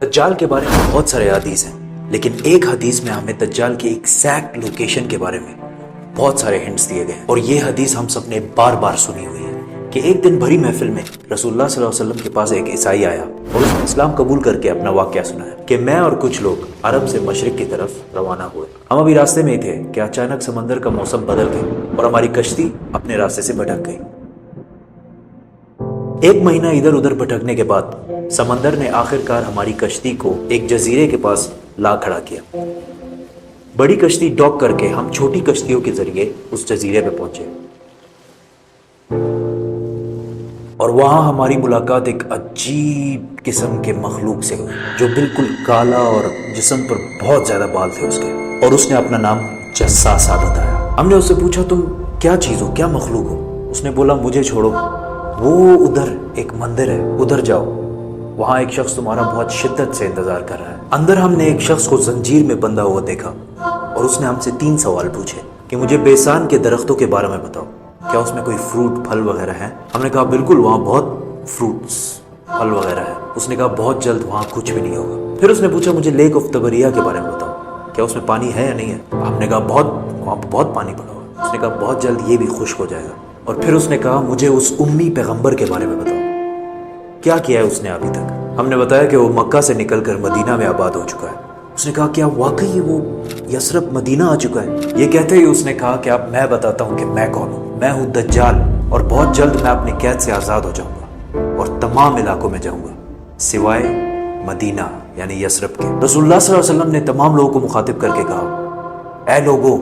دجال کے بارے میں بہت سارے حدیث ہیں، لیکن ایک حدیث میں ہمیں دجال کی ایگزیکٹ لوکیشن کے بارے میں بہت سارے ہنٹس دیے گئے ہیں، اور یہ حدیث ہم سب نے بار بار سنی ہوئی ہے کہ ایک دن بھری محفل میں رسول اللہ صلی اللہ علیہ وسلم کے پاس ایک عیسائی آیا اور اس نے اسلام قبول کر کے اپنا واقعہ سنایا کہ میں اور کچھ لوگ عرب سے مشرق کی طرف روانہ ہوئے، ہم ابھی راستے میں ہی تھے کہ اچانک سمندر کا موسم بدل گیا اور ہماری کشتی اپنے راستے سے بھٹک گئی۔ ایک مہینہ ادھر ادھر بھٹکنے کے بعد سمندر نے آخر کار ہماری کشتی کو ایک جزیرے کے پاس لا کھڑا کیا۔ بڑی کشتی ڈاک کر کے ہم چھوٹی کشتیوں کے ذریعے اس جزیرے پہ پہنچے اور وہاں ہماری ملاقات ایک عجیب قسم کے مخلوق سے ہوئی جو بالکل کالا اور جسم پر بہت زیادہ بال تھے اس کے، اور اس نے اپنا نام جساسہ بتایا۔ ہم نے اس سے پوچھا تم کیا چیز ہو، کیا مخلوق ہو؟ اس نے بولا مجھے چھوڑو، وہ ادھر ایک مندر ہے، ادھر جاؤ، وہاں ایک شخص تمہارا بہت شدت سے انتظار کر رہا ہے۔ اندر ہم نے ایک شخص کو زنجیر میں بندھا ہوا دیکھا اور اس نے ہم سے 3 سوال پوچھے کہ مجھے بیسان کے درختوں کے بارے میں بتاؤ، کیا اس میں کوئی فروٹ پھل وغیرہ ہیں؟ ہم نے کہا بالکل، وہاں بہت فروٹس پھل وغیرہ ہے۔ اس نے کہا بہت جلد وہاں کچھ بھی نہیں ہوگا۔ پھر اس نے پوچھا مجھے لیک آف تبریہ کے بارے میں بتاؤ، کیا اس میں پانی ہے یا نہیں ہے؟ ہم نے کہا وہاں بہت پانی پڑا ہوا۔ اس نے کہا بہت جلد یہ بھی خشک ہو جائے گا۔ اور پھر اس نے کہا مجھے اس امی پیغمبر کے بارے میں بتاؤ، کیا کیا ہے اس نے ابھی تک؟ ہم نے بتایا کہ وہ مکہ سے نکل کر مدینہ میں آباد ہو چکا ہے۔ اس نے کہا کیا واقعی وہ یثرب مدینہ آ چکا ہے؟ یہ کہتے ہی اس نے کہا کہ اب میں بتاتا ہوں کہ میں کون ہوں، میں ہوں دجال، اور بہت جلد میں اپنی قید سے آزاد ہو جاؤں گا اور تمام علاقوں میں جاؤں گا سوائے مدینہ یعنی یثرب کے۔ رسول اللہ صلی اللہ علیہ وسلم نے تمام لوگوں کو مخاطب کر کے کہا اے لوگو،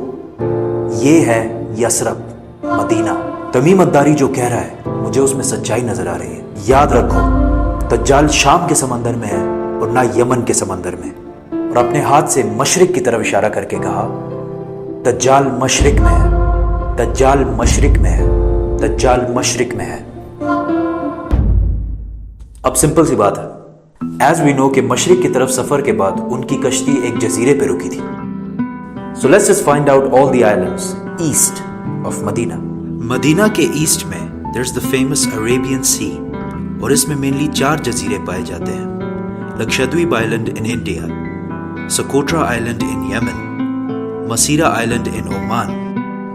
یہ ہے یثرب مدینہ۔ تمیم الداری جو کہہ رہا ہے مجھے اس میں سچائی نظر آ رہی ہے۔ یاد رکھو دجال شام کے سمندر میں ہے اور نہ یمن کے سمندر میں۔ اور اپنے ہاتھ سے مشرق کی طرف اشارہ کر کے کہا دجال مشرق میں ہے، دجال مشرق میں ہے، دجال مشرق میں ہے۔ اب سمپل سی بات ہے، ایز وی نو کہ مشرق کی طرف سفر کے بعد ان کی کشتی ایک جزیرے پہ رکی تھی۔ So let's just find out all the islands east of مدینہ۔ مدینہ کے ایسٹ میں there's the famous Arabian Sea، اور اس میں مینلی 4 جزیرے پائے جاتے ہیں: Lakshadweep island in India, Socotra island in Yemen, Masirah island in Oman,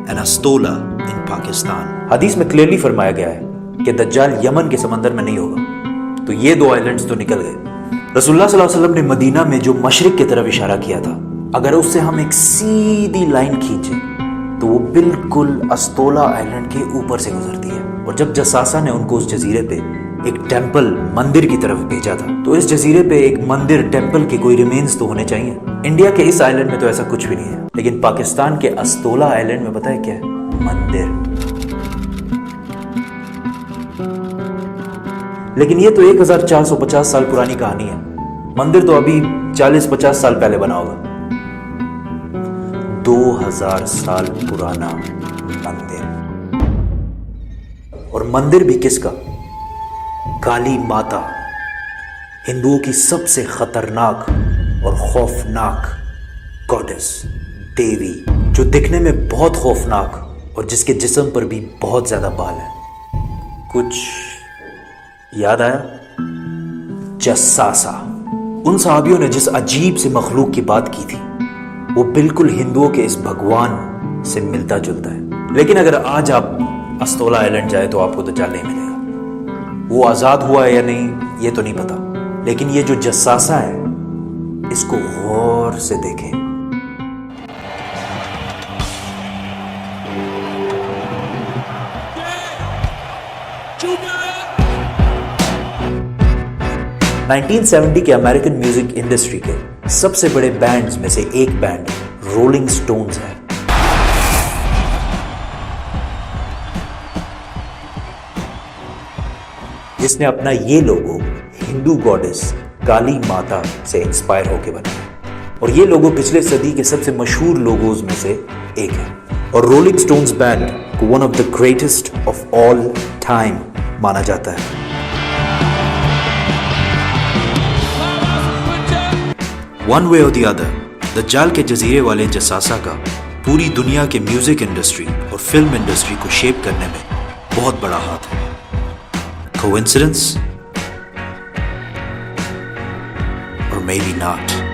and Astola in Pakistan. حدیث میں کلیئرلی فرمایا گیا ہے کہ دجال یمن کے سمندر میں نہیں ہوگا، تو یہ 2 آئلینڈز تو نکل گئے۔ رسول اللہ صلی اللہ علیہ وسلم نے مدینہ میں جو مشرق کی طرف اشارہ کیا تھا، اگر اس سے ہم ایک سیدھی لائن کھینچیں تو وہ بالکل استولا آئلینڈ کے اوپر سے گزرتی ہے۔ اور جب جساسہ نے ان کو اس جزیرے پہ ایک ٹیمپل مندر کی طرف بھیجا تھا، تو اس جزیرے پہ ایک مندر ٹیمپل کے کوئی ریمینز تو ہونے چاہیے۔ انڈیا کے اس آئلینڈ میں تو ایسا کچھ بھی نہیں ہے، لیکن پاکستان کے استولا آئلینڈ میں پتہ ہے کیا ہے؟ مندر۔ لیکن یہ تو 1450 سال پرانی کہانی ہے، مندر تو ابھی 40-50 سال پہلے بنا ہوگا۔ 2000 سال پرانا مندر، اور مندر بھی کس کا؟ کالی ماتا، ہندوؤں کی سب سے خطرناک اور خوفناک گاڈس، دیوی، جو دکھنے میں بہت خوفناک اور جس کے جسم پر بھی بہت زیادہ بال ہیں۔ کچھ یاد آیا؟ جساسہ۔ ان صحابیوں نے جس عجیب سے مخلوق کی بات کی تھی وہ بالکل ہندوؤں کے اس بھگوان سے ملتا جلتا ہے۔ لیکن اگر آج آپ استولا آئلینڈ جائے تو آپ کو دجال نہیں ملے گا۔ وہ آزاد ہوا ہے یا نہیں یہ تو نہیں پتا، لیکن یہ جو جساسہ ہے اس کو غور سے دیکھیں۔ 1970 کے امریکن میوزک انڈسٹری کے سب سے بڑے بینڈز میں سے ایک بینڈ رولنگ سٹونز ہے۔ جس نے اپنا یہ لوگو ہندو گاڈس کالی ماتا سے انسپائر ہو کے بنایا، اور یہ لوگو پچھلے صدی کے سب سے مشہور لوگوز میں سے ایک ہے، اور رولنگ سٹونز بینڈ کو one of the greatest of all time مانا جاتا ہے۔ ون وے اور دی ادر، دجال کے جزیرے والے جساسہ کا پوری دنیا کے میوزک انڈسٹری اور فلم انڈسٹری کو شیپ کرنے میں بہت بڑا ہاتھ ہے۔ کوئنسیڈنس؟ اور maybe not.